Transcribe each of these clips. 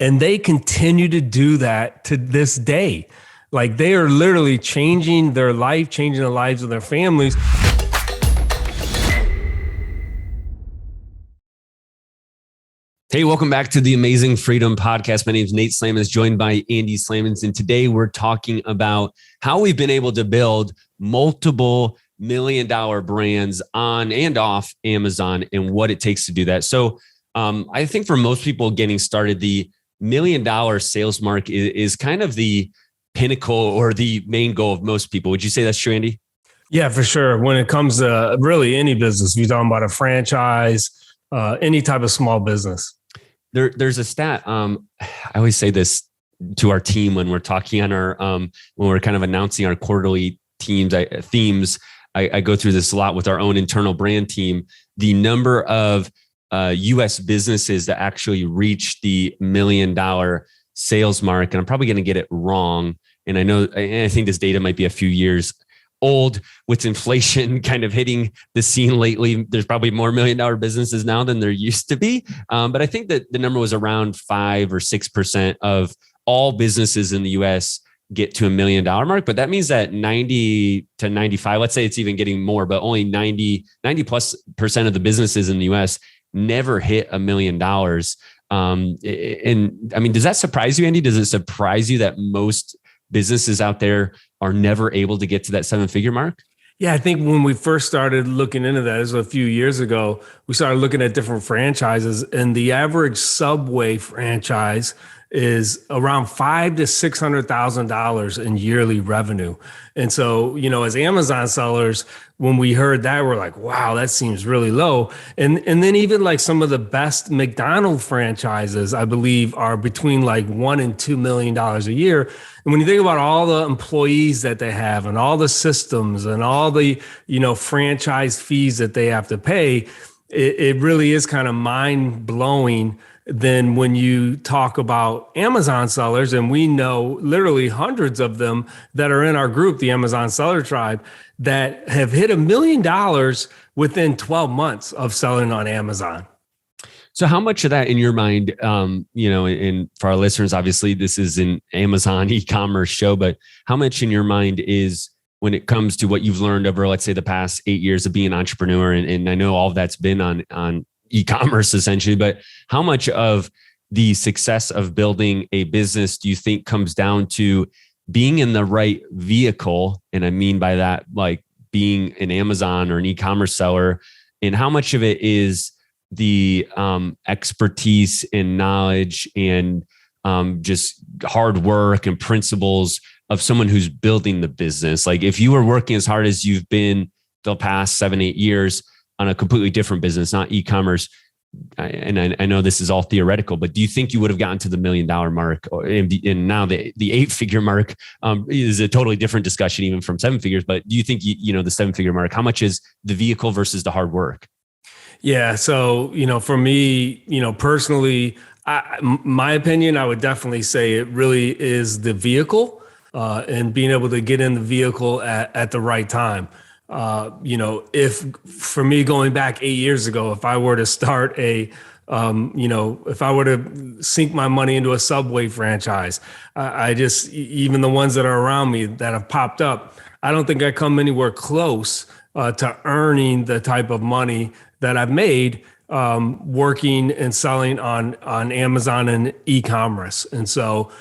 And they continue to do that to this day. Like they are literally changing their life, changing the lives of their families. Hey, welcome back to the Amazing Freedom Podcast. My name is Nate Slamans, joined by Andy Slamans. And today we're talking about how we've been able to build multiple million-dollar brands on and off Amazon and what it takes to do that. So I think for most people getting started, the million-dollar sales mark is kind of the pinnacle or the main goal of most people. Would you say that's true, Andy? Yeah, for sure. When it comes to really any business, if you're talking about a franchise, any type of small business. There's a stat. I always say this to our team when we're talking on our when we're kind of announcing our quarterly themes. I go through this a lot with our own internal brand team. The number of U.S. businesses that actually reach the $1 million sales mark, and I'm probably going to get it wrong. And I think this data might be a few years old with inflation kind of hitting the scene lately. There's probably more $1 million businesses now than there used to be. But I think that the number was around 5 or 6% of all businesses in the US get to $1 million mark. But that means that 90 to 95, let's say it's even getting more, but only 90 plus % of the businesses in the US never hit $1 million. And I mean, does that surprise you, Andy? Does it surprise you that most businesses out there are never able to get to that 7-figure mark? Yeah, I think when we first started looking into that, this was a few years ago, we started looking at different franchises, and the average Subway franchise is around $500,000 to $600,000 in yearly revenue. And so, as Amazon sellers, when we heard that, we're like, wow, that seems really low. And then even like some of the best McDonald's franchises, I believe, are between like $1 and $2 million a year. And when you think about all the employees that they have and all the systems and all the, franchise fees that they have to pay, it really is kind of mind blowing. Then when you talk about Amazon sellers, and we know literally hundreds of them that are in our group, the Amazon Seller Tribe, that have hit $1 million within 12 months of selling on Amazon. So how much of that in your mind, and for our listeners, obviously this is an Amazon e-commerce show, but how much in your mind is when it comes to what you've learned over, let's say, the past 8 years of being an entrepreneur? And I know all of that's been on e-commerce essentially, but how much of the success of building a business do you think comes down to being in the right vehicle? And I mean by that, like being an Amazon or an e-commerce seller, and how much of it is the expertise and knowledge and just hard work and principles of someone who's building the business? Like if you were working as hard as you've been the past 7-8 years on a completely different business, not e-commerce, and I know this is all theoretical, but do you think you would have gotten to the $1 million mark? And now the 8-figure mark is a totally different discussion, even from 7 figures. But do you think the 7-figure mark? How much is the vehicle versus the hard work? Yeah. So, for me, personally, my opinion, I would definitely say it really is the vehicle and being able to get in the vehicle at the right time. If for me going back 8 years ago, if I were to start if I were to sink my money into a Subway franchise, I just, even the ones that are around me that have popped up, I don't think I come anywhere close to earning the type of money that I've made working and selling on Amazon and e-commerce. And so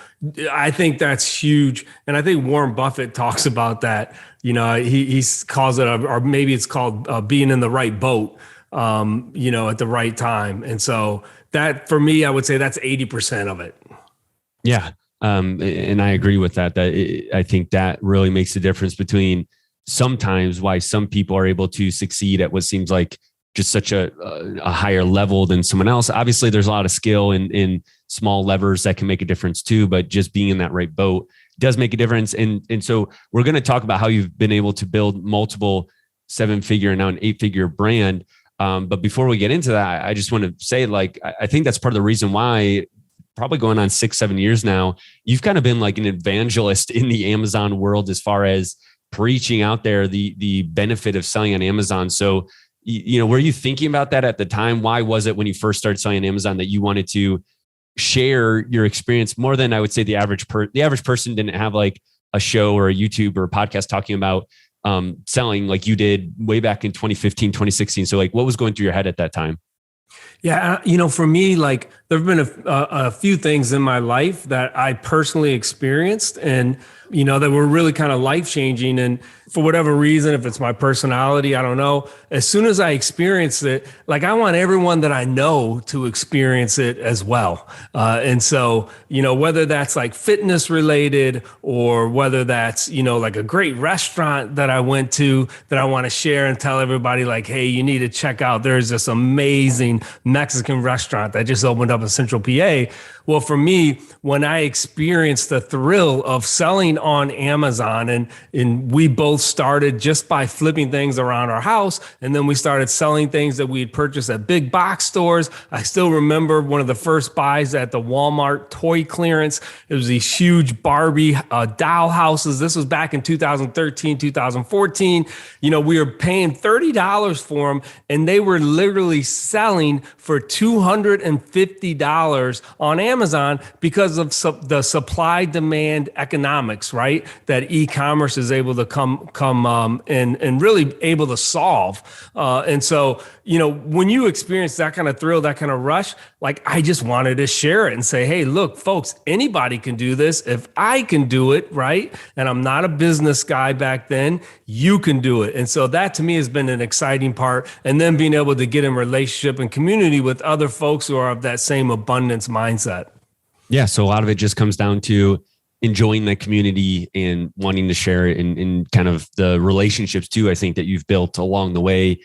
I think that's huge. And I think Warren Buffett talks about that. He calls it, or maybe it's called being in the right boat, at the right time. And so that, for me, I would say that's 80% of it. Yeah. And I agree with that. I think that really makes the difference between sometimes why some people are able to succeed at what seems like just such a higher level than someone else. Obviously, there's a lot of skill in small levers that can make a difference too, but just being in that right boat does make a difference. And so we're going to talk about how you've been able to build multiple 7-figure and now an 8-figure brand. But before we get into that, I just want to say, I think that's part of the reason why, probably going on 6-7 years now, you've kind of been like an evangelist in the Amazon world as far as preaching out there the benefit of selling on Amazon. So, were you thinking about that at the time? Why was it when you first started selling on Amazon that you wanted to share your experience more than I would say the average person didn't have like a show or a YouTube or a podcast talking about selling like you did way back in 2015, 2016. So like what was going through your head at that time? Yeah, for me, like there've been a few things in my life that I personally experienced, and that were really kind of life changing. And for whatever reason, if it's my personality, I don't know. As soon as I experienced it, like I want everyone that I know to experience it as well. And so, whether that's like fitness related or whether that's, like a great restaurant that I went to that I want to share and tell everybody like, hey, you need to check out. There's this amazing Mexican restaurant that just opened up in Central PA. Well, for me, when I experienced the thrill of selling on Amazon, and we both started just by flipping things around our house, and then we started selling things that we had purchased at big box stores. I still remember one of the first buys at the Walmart toy clearance. It was these huge Barbie doll houses. This was back in 2013, 2014. We were paying $30 for them, and they were literally selling for $250 on Amazon because of the supply demand economics, right? That e-commerce is able to come and really able to solve. And so, when you experience that kind of thrill, that kind of rush, like I just wanted to share it and say, hey, look, folks, anybody can do this. If I can do it, right? And I'm not a business guy back then, you can do it. And so that to me has been an exciting part. And then being able to get in relationship and community with other folks who are of that same abundance mindset. Yeah. So a lot of it just comes down to enjoying the community and wanting to share it and kind of the relationships too, I think that you've built along the way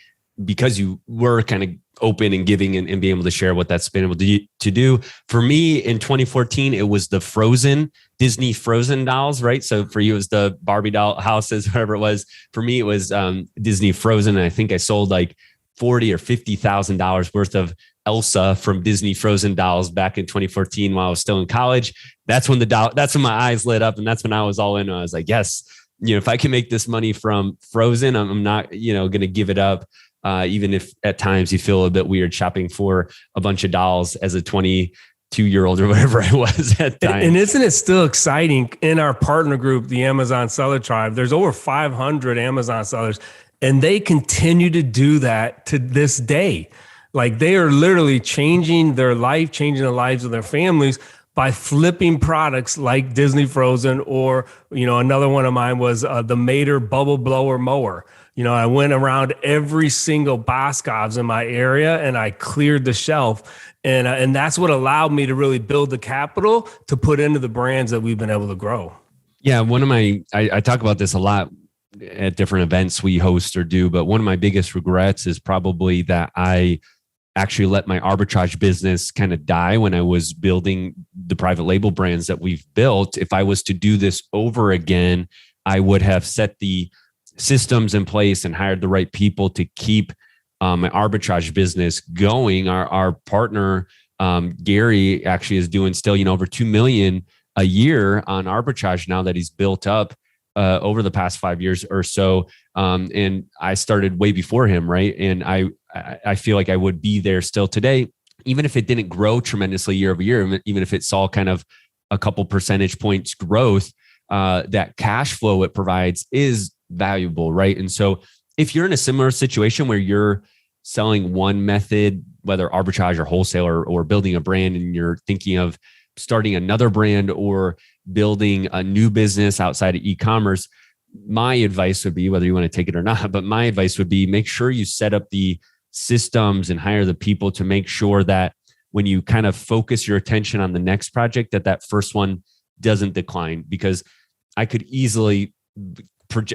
because you were kind of open and giving and being able to share what that's been able to do. For me in 2014, it was the Disney Frozen dolls, right? So for you, it was the Barbie doll houses, whatever it was. For me, it was Disney Frozen. And I think I sold like $40,000 or $50,000 worth of Elsa from Disney Frozen dolls back in 2014 while I was still in college. That's when my eyes lit up, and that's when I was all in. I was like, yes, if I can make this money from Frozen, I'm not, going to give it up. Even if at times you feel a bit weird shopping for a bunch of dolls as a 22-year-old or whatever I was at the time. And isn't it still exciting in our partner group, the Amazon Seller Tribe? There's over 500 Amazon sellers, and they continue to do that to this day. Like they are literally changing their life, changing the lives of their families by flipping products like Disney Frozen, or, another one of mine was the Mater bubble blower mower. I went around every single Boscov's in my area and I cleared the shelf. And that's what allowed me to really build the capital to put into the brands that we've been able to grow. Yeah. I talk about this a lot at different events we host or do, but one of my biggest regrets is probably that I actually let my arbitrage business kind of die when I was building the private label brands that we've built. If I was to do this over again, I would have set the systems in place and hired the right people to keep my arbitrage business going. Our partner, Gary, actually is doing still, over 2 million a year on arbitrage now that he's built up over the past 5 years or so. And I started way before him, right? And I feel like I would be there still today, even if it didn't grow tremendously year over year, even if it saw kind of a couple percentage points growth, that cash flow it provides is valuable, right? And so if you're in a similar situation where you're selling one method, whether arbitrage or wholesale or building a brand, and you're thinking of starting another brand or building a new business outside of e-commerce, my advice would be, whether you want to take it or not, but my advice would be make sure you set up the systems and hire the people to make sure that when you kind of focus your attention on the next project, that first one doesn't decline. Because I could easily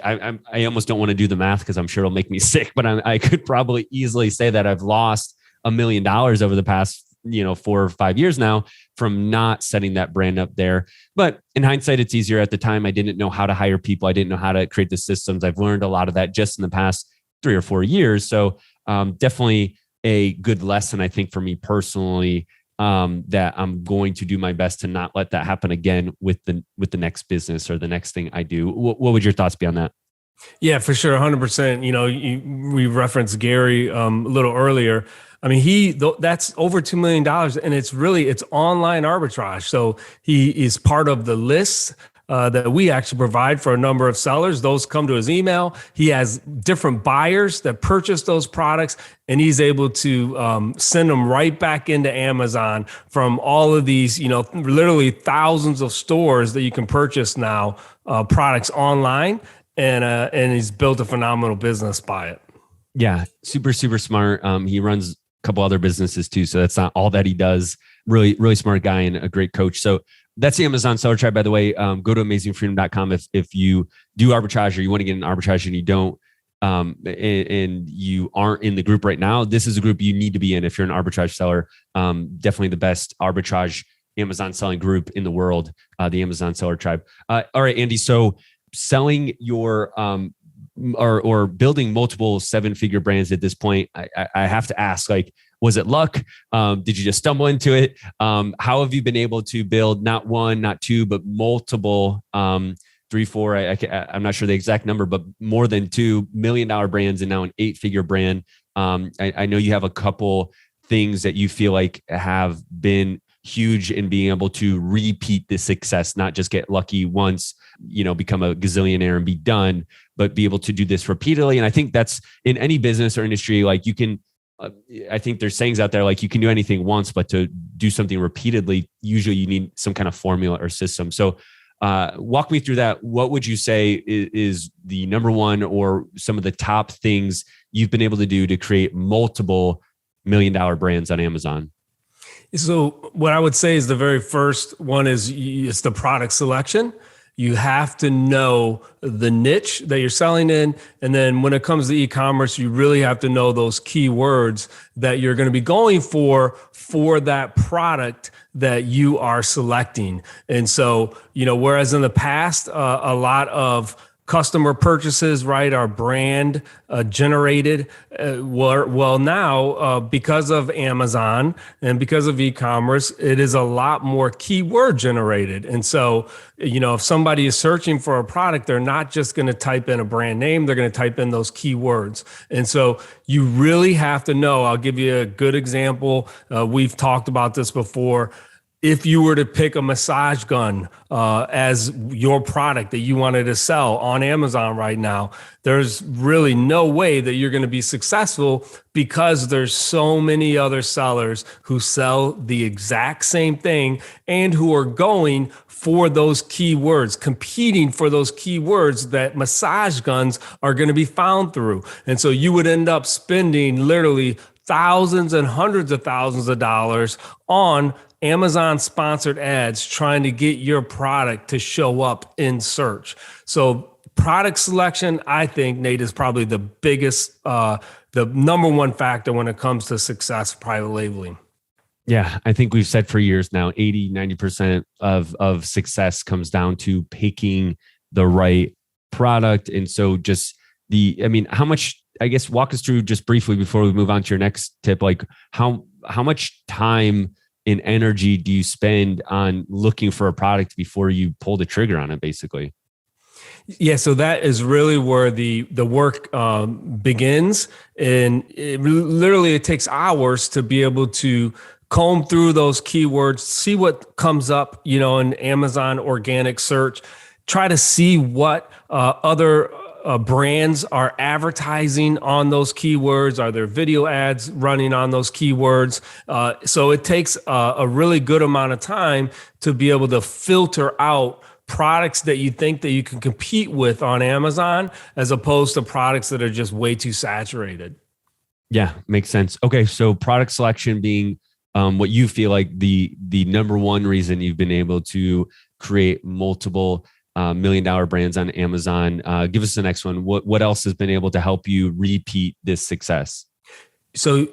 I almost don't want to do the math because I'm sure it'll make me sick, but I could probably easily say that I've lost $1 million over the past 4 or 5 years now from not setting that brand up there. But in hindsight, it's easier. At the time, I didn't know how to hire people. I didn't know how to create the systems. I've learned a lot of that just in the past 3 or 4 years. So definitely a good lesson, I think, for me personally, that I'm going to do my best to not let that happen again with the next business or the next thing I do. What would your thoughts be on that? Yeah, for sure. 100%. We referenced Gary a little earlier. I mean, that's over $2 million, and it's online arbitrage. So he is part of the list that we actually provide for a number of sellers. Those come to his email. He has different buyers that purchase those products, and he's able to send them right back into Amazon from all of these, literally thousands of stores that you can purchase now products online, and he's built a phenomenal business by it. Yeah, super, super smart. He runs a couple other businesses too, so that's not all that he does. Really, really smart guy and a great coach. So that's the Amazon Seller Tribe, by the way. Go to amazingfreedom.com if you do arbitrage or you want to get an arbitrage and you don't, and you aren't in the group right now. This is a group you need to be in if you're an arbitrage seller. Definitely the best arbitrage Amazon selling group in the world, the Amazon Seller Tribe. All right, Andy. So selling your or building multiple 7-figure brands at this point, I have to ask, like, was it luck? Did you just stumble into it? How have you been able to build not one, not two, but multiple, 3, 4, I'm not sure the exact number, but more than $2 million brands and now an 8-figure brand? I know you have a couple things that you feel like have been huge in being able to repeat the success, not just get lucky once, become a gazillionaire and be done, but be able to do this repeatedly. And I think that's in any business or industry, like you can, I think there's sayings out there, like you can do anything once, but to do something repeatedly, usually you need some kind of formula or system. So walk me through that. What would you say is the number one or some of the top things you've been able to do to create multiple $1 million brands on Amazon? So what I would say is the very first one is it's the product selection. You have to know the niche that you're selling in. And then when it comes to e-commerce, you really have to know those keywords that you're going to be going for that product that you are selecting. And so, whereas in the past, a lot of customer purchases, right, are brand generated. Well, now because of Amazon and because of e-commerce, it is a lot more keyword generated. And so, if somebody is searching for a product, they're not just going to type in a brand name, they're going to type in those keywords. And so you really have to know. I'll give you a good example. We've talked about this before. If you were to pick a massage gun as your product that you wanted to sell on Amazon right now, there's really no way that you're going to be successful because there's so many other sellers who sell the exact same thing and who are going for those keywords, competing for those keywords that massage guns are going to be found through. And so you would end up spending literally thousands and hundreds of thousands of dollars on Amazon sponsored ads trying to get your product to show up in search. So product selection, I think, Nate, is probably the biggest, the number one factor when it comes to success private labeling. Yeah, I think we've said for years now, 80-90% of success comes down to picking the right product. And so how much, I guess, walk us through just briefly before we move on to your next tip, like how much time and energy do you spend on looking for a product before you pull the trigger on it, basically? Yeah, so that is really where the work begins. And it takes hours to be able to comb through those keywords, see what comes up, in Amazon organic search, try to see what other brands are advertising on those keywords. Are there video ads running on those keywords? So it takes a really good amount of time to be able to filter out products that you think that you can compete with on Amazon, as opposed to products that are just way too saturated. Yeah, makes sense. Okay, so product selection being what you feel like the number one reason you've been able to create multiple $1 million brands on Amazon. Give us the next one. What else has been able to help you repeat this success? So,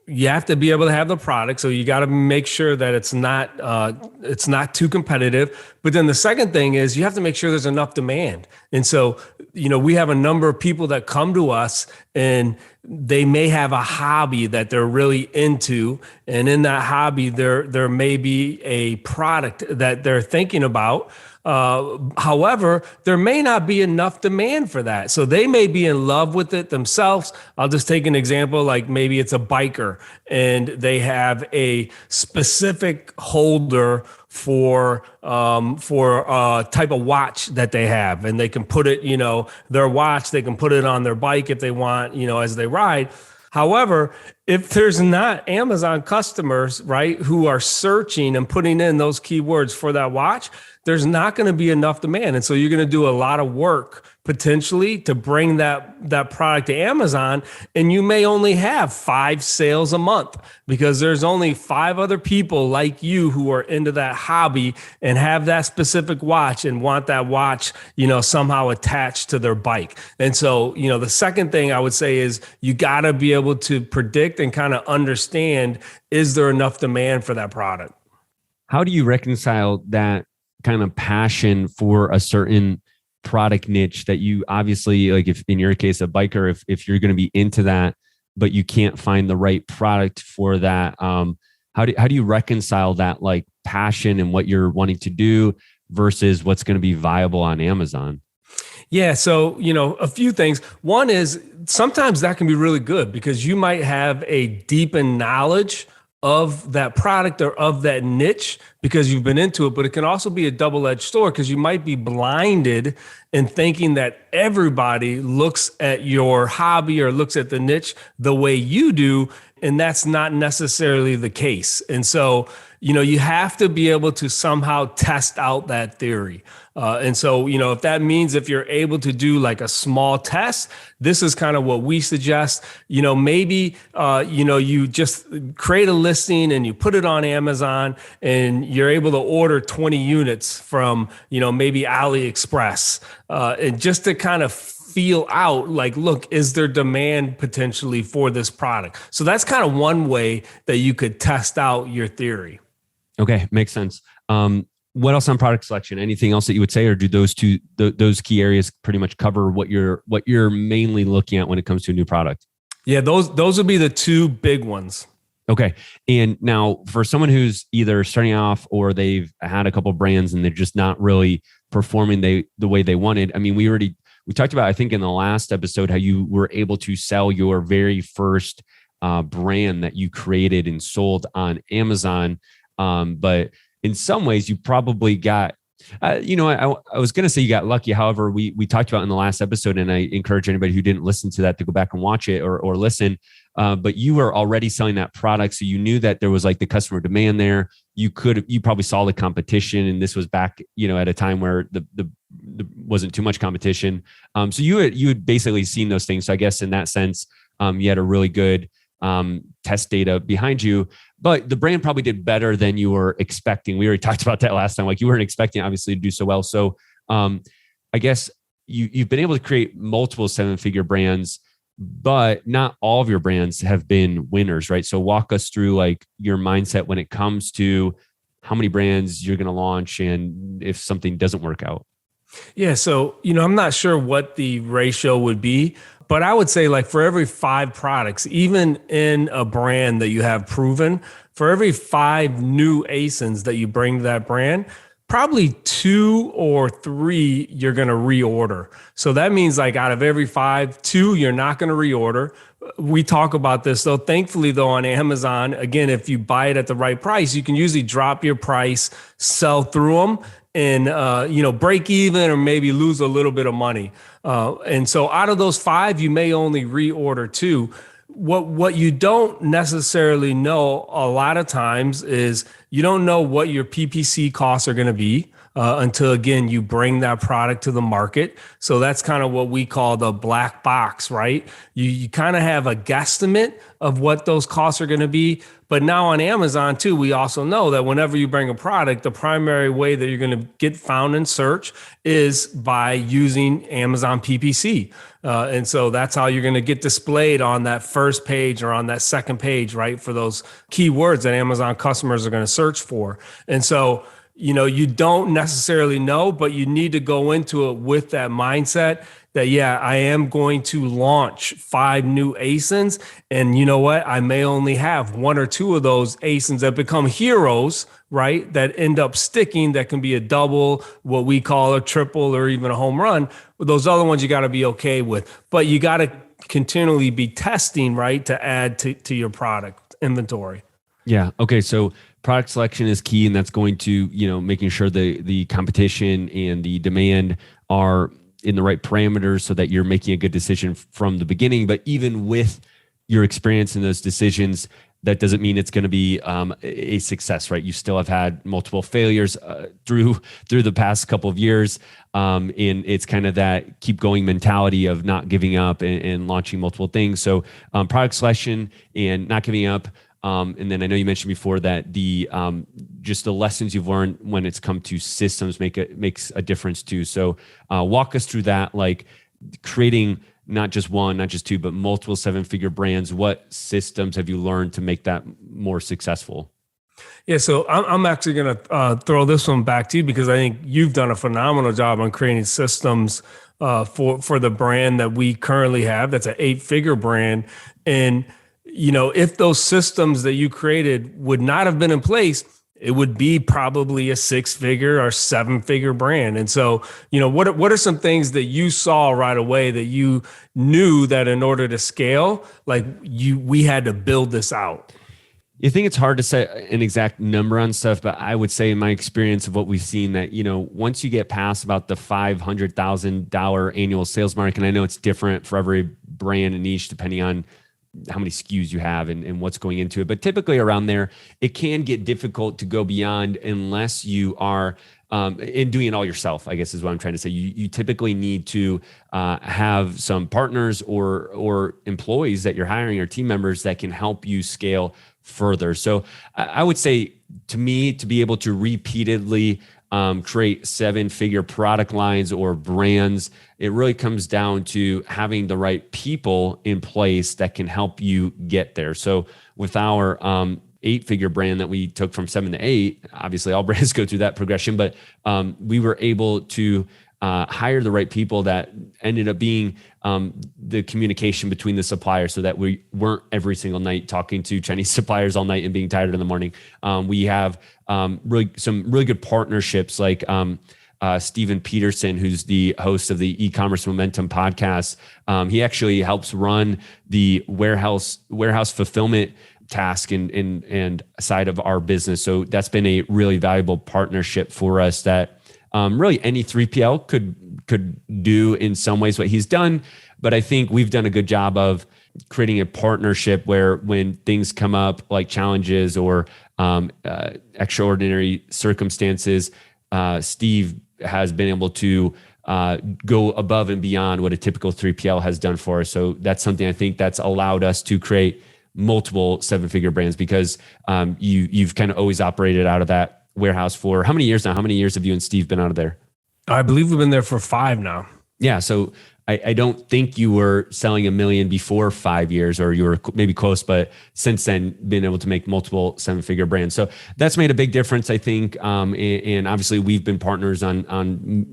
you have to be able to have the product. So you got to make sure that it's not too competitive. But then the second thing is you have to make sure there's enough demand. And so, we have a number of people that come to us and they may have a hobby that they're really into. And in that hobby, there may be a product that they're thinking about. However, there may not be enough demand for that. So they may be in love with it themselves. I'll just take an example, like maybe it's a biker and they have a specific holder for a type of watch that they have, and they can put it, their watch, they can put it on their bike if they want, as they ride. However, if there's not Amazon customers, right, who are searching and putting in those keywords for that watch, there's not going to be enough demand. And so you're going to do a lot of work potentially to bring that product to Amazon. And you may only have 5 sales a month because there's only 5 other people like you who are into that hobby and have that specific watch and want that watch, somehow attached to their bike. And so, the second thing I would say is you got to be able to predict and kind of understand, is there enough demand for that product? How do you reconcile that kind of passion for a certain product niche that you obviously, like if in your case, a biker, if you're going to be into that, but you can't find the right product for that, how do you reconcile that like passion and what you're wanting to do versus what's going to be viable on Amazon? Yeah. So, a few things. One is sometimes that can be really good because you might have a deepened knowledge of that product or of that niche because you've been into it, but it can also be a double-edged sword because you might be blinded in thinking that everybody looks at your hobby or looks at the niche the way you do, and that's not necessarily the case. And so, you have to be able to somehow test out that theory. And so, if that means if you're able to do like a small test, this is kind of what we suggest. Maybe, you just create a listing and you put it on Amazon and you're able to order 20 units from, maybe AliExpress, and just to kind of feel out like, look, is there demand potentially for this product? So that's kind of one way that you could test out your theory. Okay. Makes sense. What else on product selection? Anything else that you would say, or do those key areas pretty much cover what you're mainly looking at when it comes to a new product? Yeah, those would be the 2 big ones. Okay. And now for someone who's either starting off or they've had a couple brands and they're just not really performing the way they wanted. I mean, we talked about, I think in the last episode, how you were able to sell your very first brand that you created and sold on Amazon. But in some ways you probably got, I was going to say you got lucky. However, we talked about in the last episode, and I encourage anybody who didn't listen to that to go back and watch it or listen. But you were already selling that product. So you knew that there was like the customer demand there. You probably saw the competition, and this was back, at a time where the wasn't too much competition. So you had basically seen those things. So I guess in that sense, you had a really good test data behind you, but the brand probably did better than you were expecting. We already talked about that last time. Like you weren't expecting obviously to do so well. So I guess you've been able to create multiple 7-figure brands, but not all of your brands have been winners, right? So walk us through like your mindset when it comes to how many brands you're going to launch and if something doesn't work out. Yeah. So, I'm not sure what the ratio would be, but I would say like for every 5 products, even in a brand that you have proven, for every 5 new ASINs that you bring to that brand, probably 2 or 3 you're going to reorder. So that means like out of every 5, 2 you're not going to reorder. We talk about this though. Thankfully though, on Amazon, again, if you buy it at the right price, you can usually drop your price, sell through them, and break even or maybe lose a little bit of money. And so out of those 5, you may only reorder 2. What you don't necessarily know a lot of times is you don't know what your PPC costs are going to be until, again, you bring that product to the market. So that's kind of what we call the black box, right? You kind of have a guesstimate of what those costs are going to be. But now on Amazon too, we also know that whenever you bring a product, the primary way that you're going to get found in search is by using Amazon PPC. And so that's how you're going to get displayed on that first page or on that second page, right? For those keywords that Amazon customers are going to search for. And so, you don't necessarily know, but you need to go into it with that mindset. that, yeah, I am going to launch 5 new ASINs. And you know what? I may only have 1 or 2 of those ASINs that become heroes, right? That end up sticking, that can be a double, what we call a triple, or even a home run. Those other ones you got to be okay with. But you got to continually be testing, right, to add to your product inventory. Yeah. Okay. So product selection is key, and that's going to, making sure the competition and the demand are in the right parameters so that you're making a good decision from the beginning. But even with your experience in those decisions, that doesn't mean it's going to be a success, right? You still have had multiple failures through the past couple of years, and it's kind of that keep going mentality of not giving up and launching multiple things. So product selection and not giving up. And then I know you mentioned before that the just the lessons you've learned when it's come to systems makes a difference too. So walk us through that, like creating not just one, not just two, but multiple 7-figure brands. What systems have you learned to make that more successful? Yeah, so I'm actually going to throw this one back to you, because I think you've done a phenomenal job on creating systems for the brand that we currently have. That's an 8-figure brand. And if those systems that you created would not have been in place, it would be probably a 6-figure or 7-figure brand. And so, what are some things that you saw right away that you knew that in order to scale, we had to build this out? You think it's hard to set an exact number on stuff, but I would say in my experience of what we've seen that, once you get past about the $500,000 annual sales mark, and I know it's different for every brand and niche depending on how many SKUs you have and what's going into it. But typically around there, it can get difficult to go beyond unless you are in doing it all yourself, I guess is what I'm trying to say. You typically need to have some partners or employees that you're hiring or team members that can help you scale further. So I would say, to me, to be able to repeatedly create 7-figure product lines or brands, it really comes down to having the right people in place that can help you get there. So with our 8-figure brand that we took from 7 to 8, obviously all brands go through that progression, but we were able to hire the right people that ended up being the communication between the suppliers, so that we weren't every single night talking to Chinese suppliers all night and being tired in the morning. We have some really good partnerships, like Steven Peterson, who's the host of the e-commerce momentum podcast. He actually helps run the warehouse fulfillment task and side of our business. So that's been a really valuable partnership for us that really any 3PL could do in some ways what he's done. But I think we've done a good job of creating a partnership where when things come up like challenges or extraordinary circumstances, Steve has been able to go above and beyond what a typical 3PL has done for us. So that's something I think that's allowed us to create multiple 7-figure brands, because you've kind of always operated out of that warehouse for how many years now? How many years have you and Steve been out of there? I believe we've been there for 5 now. Yeah. So I don't think you were selling $1 million before 5 years, or you were maybe close, but since then been able to make multiple 7-figure brands. So that's made a big difference, I think. And obviously we've been partners on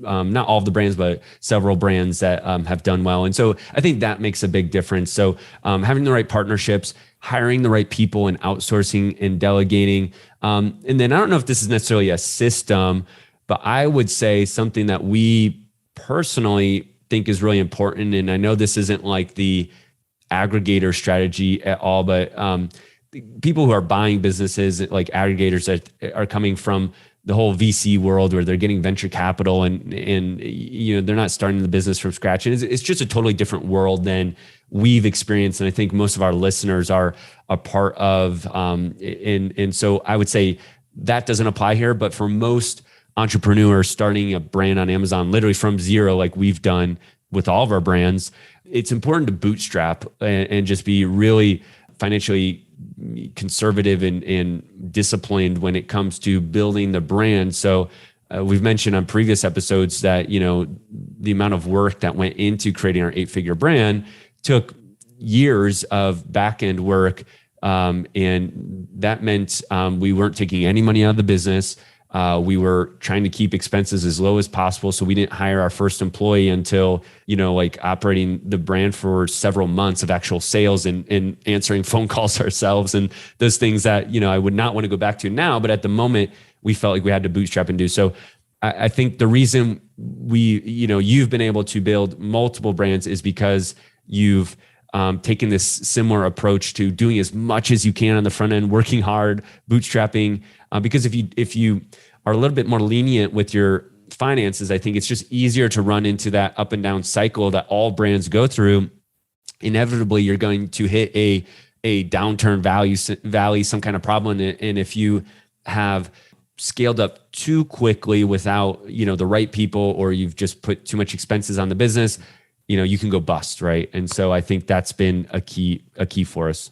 not all of the brands, but several brands that have done well. And so I think that makes a big difference. So having the right partnerships, hiring the right people, and outsourcing and delegating. And then I don't know if this is necessarily a system, but I would say something that we personally think is really important. And I know this isn't like the aggregator strategy at all, but people who are buying businesses like aggregators that are coming from the whole VC world, where they're getting venture capital and they're not starting the business from scratch. And it's just a totally different world than we've experienced. And I think most of our listeners are a part of. And so I would say that doesn't apply here, but for most entrepreneurs starting a brand on Amazon, literally from zero, like we've done with all of our brands, it's important to bootstrap and just be really financially conservative and disciplined when it comes to building the brand. So we've mentioned on previous episodes that, the amount of work that went into creating our 8-figure brand took years of back-end work. And that meant we weren't taking any money out of the business. We were trying to keep expenses as low as possible. So we didn't hire our first employee until, like operating the brand for several months of actual sales and answering phone calls ourselves and those things that, I would not want to go back to now. But at the moment, we felt like we had to bootstrap and do. So I think the reason you've been able to build multiple brands is because you've taking this similar approach to doing as much as you can on the front end, working hard, bootstrapping. Because if you are a little bit more lenient with your finances, I think it's just easier to run into that up and down cycle that all brands go through. Inevitably, you're going to hit a downturn valley, some kind of problem. And if you have scaled up too quickly without the right people, or you've just put too much expenses on the business, you can go bust, right? And so I think that's been a key for us.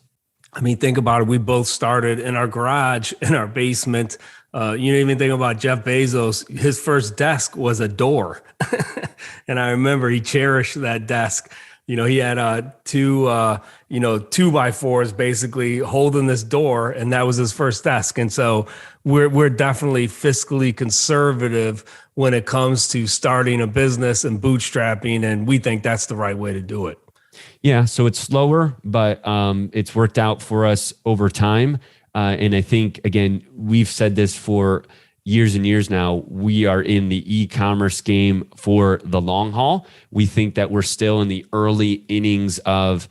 I mean, think about it. We both started in our garage, in our basement. Even think about Jeff Bezos. His first desk was a door. And I remember he cherished that desk. He had two 2x4s basically holding this door, and that was his first desk. And so we're definitely fiscally conservative when it comes to starting a business and bootstrapping, and we think that's the right way to do it. Yeah, so it's slower, but it's worked out for us over time. And I think, again, we've said this for years and years now. We are in the e-commerce game for the long haul. We think that we're still in the early innings of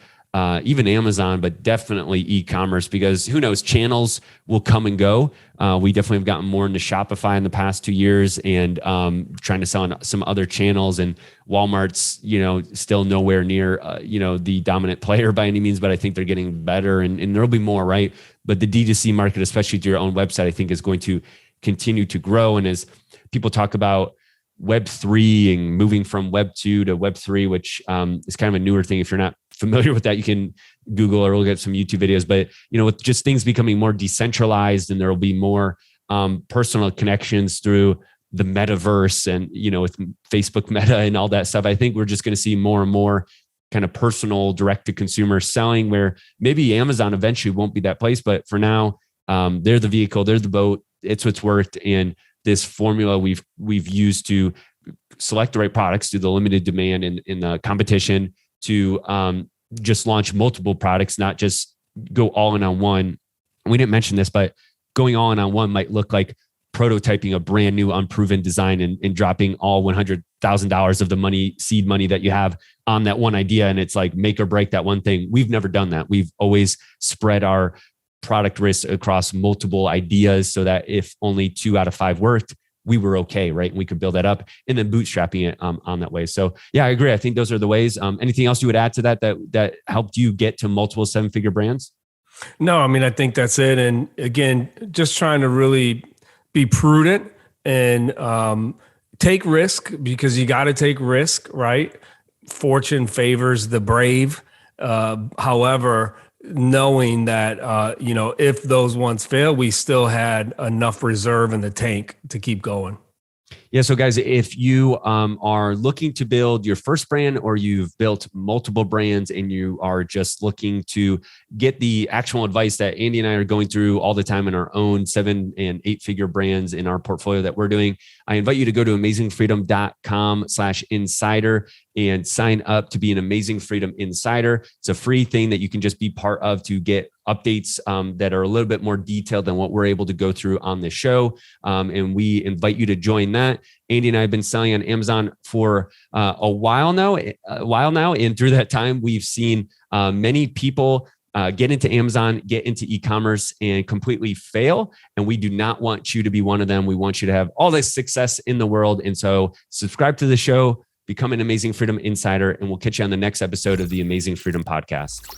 even Amazon, but definitely e-commerce, because who knows, channels will come and go. We definitely have gotten more into Shopify in the past 2 years and trying to sell on some other channels, and Walmart's, still nowhere near, the dominant player by any means, but I think they're getting better and there'll be more, right? But the D2C market, especially to your own website, I think is going to continue to grow. And as people talk about Web3 and moving from Web2 to Web3, which is kind of a newer thing. If you're not familiar with that, you can Google or look at some YouTube videos. But with just things becoming more decentralized, and there will be more personal connections through the metaverse, and with Facebook Meta and all that stuff, I think we're just going to see more and more kind of personal, direct to consumer selling, where maybe Amazon eventually won't be that place, but for now, they're the vehicle, they're the boat. It's what's worked, and this formula we've used to select the right products, do the limited demand in the competition, to just launch multiple products, not just go all in on one. We didn't mention this, but going all in on one might look like prototyping a brand new unproven design and dropping all $100,000 of the seed money that you have on that one idea. And it's like make or break that one thing. We've never done that. We've always spread our product risk across multiple ideas, so that if only 2 out of 5 worked, we were okay, right? And we could build that up, and then bootstrapping it on that way. So yeah, I agree. I think those are the ways. Anything else you would add to that helped you get to multiple 7-figure brands? No, I mean, I think that's it. And again, just trying to really be prudent and take risk, because you got to take risk, right? Fortune favors the brave. However, knowing that, if those ones fail, we still had enough reserve in the tank to keep going. Yeah. So guys, if you are looking to build your first brand, or you've built multiple brands and you are just looking to get the actual advice that Andy and I are going through all the time in our own 7- and 8-figure brands in our portfolio that we're doing, I invite you to go to amazingfreedom.com/insider and sign up to be an Amazing Freedom Insider. It's a free thing that you can just be part of to get updates that are a little bit more detailed than what we're able to go through on this show. And we invite you to join that. Andy and I have been selling on Amazon for a while now. And through that time, we've seen many people get into Amazon, get into e-commerce, and completely fail. And we do not want you to be one of them. We want you to have all this success in the world. And so subscribe to the show, become an Amazing Freedom Insider, and we'll catch you on the next episode of the Amazing Freedom Podcast.